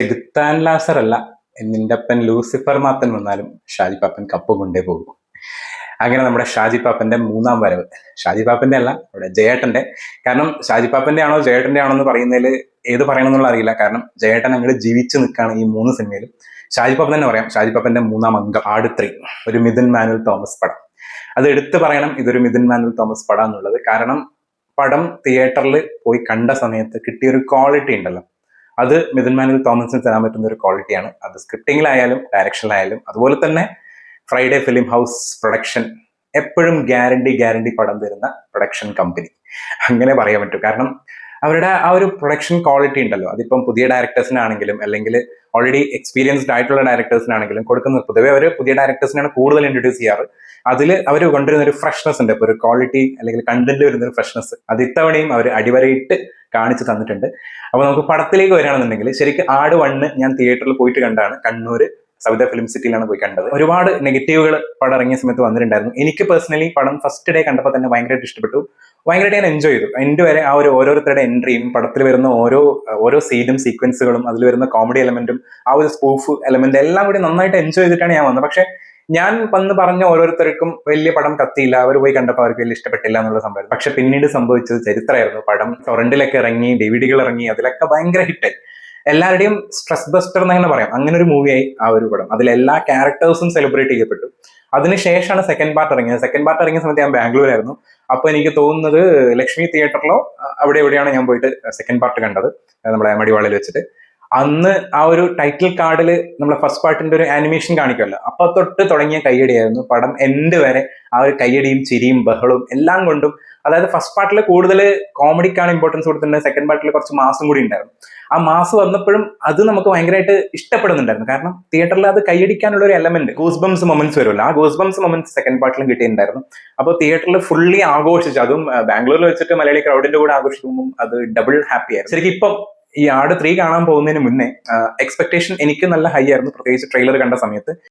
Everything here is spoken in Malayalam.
ചെകുത്താൻ ലാസർ അല്ല, നിന്റപ്പൻ ലൂസിഫർ മാത്തൻ വന്നാലും ഷാജി പാപ്പൻ കപ്പ് കൊണ്ടേ പോകും. അങ്ങനെ നമ്മുടെ ഷാജി പാപ്പന്റെ മൂന്നാം വരവ്, ഷാജി പാപ്പന്റെ അല്ല, നമ്മുടെ ജയേട്ടന്റെ. കാരണം ഷാജി പാപ്പന്റെ ആണോ ജയേട്ടന്റെ ആണോ എന്ന് പറയുന്നതിൽ ഏത് പറയണമെന്നുള്ള അറിയില്ല. കാരണം ജയേട്ടൻ അങ്ങോട്ട് ജീവിച്ചു നിൽക്കുകയാണ് ഈ 3 സിനിമയിലും. ഷാജി പാപ്പൻ തന്നെ പറയാം, ഷാജി പാപ്പന്റെ മൂന്നാം അംഗം ആട് 3, ഒരു മിഥുൻ മാനുവൽ തോമസ് പടം. അത് എടുത്തു പറയണം, ഇതൊരു മിഥുൻ മാനുവൽ തോമസ് പടം എന്നുള്ളത്. കാരണം പടം തിയേറ്ററിൽ പോയി കണ്ട സമയത്ത് കിട്ടിയൊരു ക്വാളിറ്റി ഉണ്ടല്ലോ, അത് മിഥുൻ മാനുവൽ തോമസിന് തരാൻ പറ്റുന്ന ഒരു ക്വാളിറ്റിയാണ്. അത് സ്ക്രിപ്റ്റിംഗിലായാലും ഡയറക്ഷനിലായാലും. അതുപോലെ തന്നെ ഫ്രൈഡേ ഫിലിം ഹൗസ് പ്രൊഡക്ഷൻ എപ്പോഴും ഗ്യാരണ്ടി പടം തരുന്ന പ്രൊഡക്ഷൻ കമ്പനി, അങ്ങനെ പറയാൻ പറ്റും. കാരണം അവരുടെ ആ ഒരു പ്രൊഡക്ഷൻ ക്വാളിറ്റി ഉണ്ടല്ലോ, അതിപ്പം പുതിയ ഡയറക്ടേഴ്സിനാണെങ്കിലും അല്ലെങ്കിൽ ഓൾറെഡി എക്സ്പീരിയൻസ്ഡ് ആയിട്ടുള്ള ഡയറക്ടേഴ്സിനാണെങ്കിലും കൊടുക്കുന്നത്. പൊതുവെ അവർ പുതിയ ഡയറക്ടേഴ്സിനാണ് കൂടുതൽ ഇൻട്രൊഡ്യൂസ് ചെയ്യാറ്. അതിൽ അവർ കൊണ്ടുവരുന്ന ഒരു ഫ്രഷ്നെസ് ഉണ്ട്, ഇപ്പോൾ ഒരു ക്വാളിറ്റി അല്ലെങ്കിൽ കണ്ടന്റ് വരുന്ന ഒരു ഫ്രഷ്നെസ്, അത് ഇത്തവണയും അവർ അടിവരയിട്ട് കാണിച്ചു തന്നിട്ടുണ്ട്. അപ്പൊ നമുക്ക് പടത്തിലേക്ക് വരികയാണെന്നുണ്ടെങ്കിൽ, ശരിക്കും ആട് 1 ഞാൻ തിയേറ്ററിൽ പോയിട്ട് കണ്ടാണ്. കണ്ണൂർ സവിത ഫിലിം സിറ്റിയിലാണ് പോയി കണ്ടത്. ഒരുപാട് നെഗറ്റീവുകൾ പടം ഇറങ്ങിയ സമയത്ത് വന്നിട്ടുണ്ടായിരുന്നു. എനിക്ക് പേഴ്സണലി പടം ഫസ്റ്റ് ഡേ കണ്ടപ്പോൾ തന്നെ ഭയങ്കരമായിട്ട് ഇഷ്ടപ്പെട്ടു, ഭയങ്കരമായിട്ട് ഞാൻ എൻജോയ് ചെയ്തു. എൻഡ് വരെ ആ ഒരു ഓരോരുത്തരുടെ എൻട്രിയും പടത്തിൽ വരുന്ന ഓരോ സീനും സീക്വൻസുകളും അതിൽ വരുന്ന കോമഡി എലമെന്റും ആ ഒരു സ്പൂഫ് എലമെന്റ് എല്ലാം കൂടി നന്നായിട്ട് എൻജോയ് ചെയ്തിട്ടാണ് ഞാൻ വന്നത്. പക്ഷെ ഞാൻ വന്ന് പറഞ്ഞ ഓരോരുത്തർക്കും വലിയ പടം കത്തിയില്ല, അവർ പോയി കണ്ടപ്പോൾ അവർക്ക് വലിയ ഇഷ്ടപ്പെട്ടില്ല എന്നുള്ള സംഭവം. പക്ഷെ പിന്നീട് സംഭവിച്ചത് ചരിത്രമായിരുന്നു. പടം ടൊറന്റിലൊക്കെ ഇറങ്ങി, ഡിവിഡികൾ ഇറങ്ങി, അതിലൊക്കെ ഭയങ്കര ഹിറ്റായി. എല്ലാവരുടെയും സ്ട്രെസ് ബസ്റ്റർ എന്ന് തന്നെ പറയാം. അങ്ങനെ ഒരു മൂവിയായി ആ ഒരു പടം. അതിലെല്ലാ ക്യാരക്ടേഴ്സും സെലിബ്രേറ്റ് ചെയ്യപ്പെട്ടു. അതിനുശേഷമാണ് സെക്കൻഡ് പാർട്ട് ഇറങ്ങിയത്. സെക്കൻഡ് പാർട്ട് ഇറങ്ങിയ സമയത്ത് ഞാൻ ബാംഗ്ലൂരായിരുന്നു. അപ്പൊ എനിക്ക് തോന്നുന്നത് ലക്ഷ്മി തിയേറ്ററിലോ അവിടെ എവിടെയാണ് ഞാൻ പോയിട്ട് സെക്കൻഡ് പാർട്ട് കണ്ടത്, നമ്മുടെ മടിവാളിൽ വെച്ചിട്ട്. അന്ന് ആ ഒരു ടൈറ്റിൽ കാർഡിൽ നമ്മളെ ഫസ്റ്റ് പാർട്ടിന്റെ ഒരു ആനിമേഷൻ കാണിക്കുമല്ലോ, അപ്പൊ തൊട്ട് തുടങ്ങിയ കയ്യടിയായിരുന്നു. പടം എൻഡ് വരെ ആ ഒരു കയ്യടിയും ചിരിയും ബഹളവും എല്ലാം കൊണ്ടും, അതായത് ഫസ്റ്റ് പാർട്ടിൽ കൂടുതൽ കോമഡിക്കാണ് ഇമ്പോർട്ടൻസ് കൊടുത്തിട്ടുണ്ട്, സെക്കൻഡ് പാർട്ടിൽ കുറച്ച് മാസം കൂടി ഉണ്ടായിരുന്നു. ആ മാസ് വന്നപ്പോഴും അത് നമുക്ക് ഭയങ്കരമായിട്ട് ഇഷ്ടപ്പെടുന്നുണ്ടായിരുന്നു. കാരണം തിയേറ്ററിൽ അത് കൈയടിക്കാനുള്ള ഒരു എലമെന്റ്, ഗൂസ് ബംസ് മൊമെന്റ്സ് വരുമല്ലോ, ആ ഗൂസ് ബംസ് മൊമെന്റ്സ് സെക്കൻഡ് പാർട്ടിലും കിട്ടിയിട്ടുണ്ടായിരുന്നു. അപ്പോൾ തിയേറ്ററിൽ ഫുള്ളി ആഘോഷിച്ചു. അതും ബാംഗ്ലൂരിൽ വെച്ചിട്ട് മലയാളി ക്രൗഡിന്റെ കൂടെ ആഘോഷിക്കുമ്പോൾ അത് ഡബിൾ ഹാപ്പി ആയിരുന്നു. ശരിക്കും ഇപ്പം ഈ ആട് 3 കാണാൻ പോകുന്നതിന് മുന്നേ എക്സ്പെക്ടേഷൻ എനിക്ക് നല്ല ഹൈ ആയിരുന്നു, പ്രത്യേകിച്ച് ട്രെയിലർ കണ്ട സമയത്ത്.